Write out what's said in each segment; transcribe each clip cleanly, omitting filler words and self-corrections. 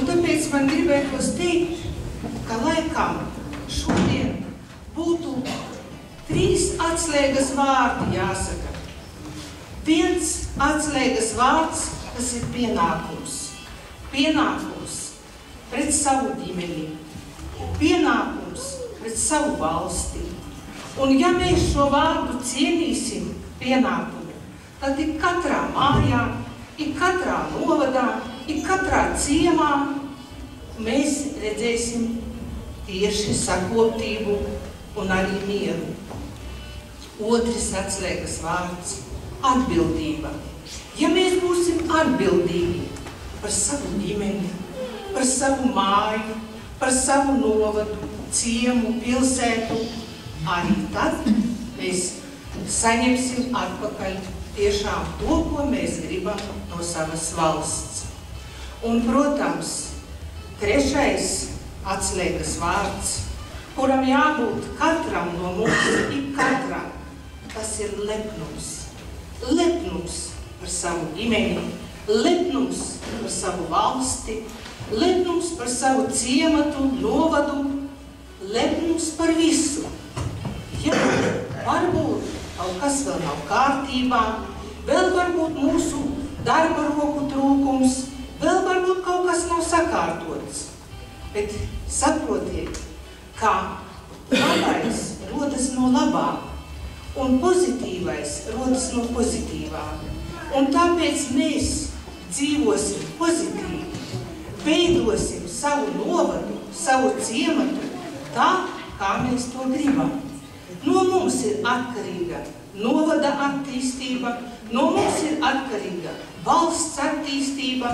Un tāpēc man gribētos teikt, ka laikam šodien būtu 3 atslēgas vārdi jāsaka. Viens atslēgas vārds, tas ir pienākums. Pienākums pret savu ģimeni. Pienākums pret savu valsti. Un ja mēs šo vārdu cienīsim pienākumu, tad ik katrā mājā, ik katrā novadā, ik katrā ciemā mēs redzēsim tieši sakoptību un arī mieru. Otrs atslēgas vārds – atbildība. Ja mēs būsim atbildīgi par savu ģimeni, par savu māju, par savu novadu, ciemu, pilsētu, arī tad mēs saņemsim atpakaļ tiešām to, ko mēs gribam no savas valsts. Un, protams, trešais atslēgas vārds, kuram jābūt katram no mums, ik katram, tas ir lepnums. Lepnums par savu ģimeni, lepnums par savu valsti, lepnums par savu ciematu, novadu, lepnums par visu. Ja varbūt kaut kas vēl nav kārtībā, vēl varbūt mūsu darba roku trūkums, vēl varbūt kaut kas nav sakārtots. Bet saprotiet, ka labais rodas no labā, un pozitīvais rodas no pozitīvā. Un tāpēc mēs dzīvosim pozitīvi, veidosim savu novadu, savu ciematu tā, kā mēs to gribam. No mums ir atkarīga novada attīstība, no mums ir atkarīga valsts attīstība,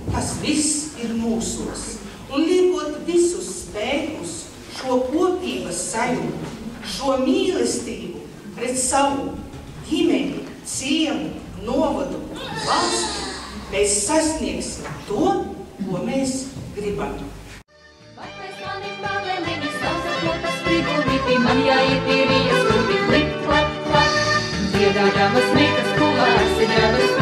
tas viss ir mūsos. Un liekot visus spēkus, šo kopības sajūtu, šo mīlestību pret savu ģimeni, ciemu, novadu, valsti, mēs sasniegsim to, ko mēs gribam. Man jāiet ir iesūti klik, klak, klak. Dziedādamas meitas kulās, ir jāmas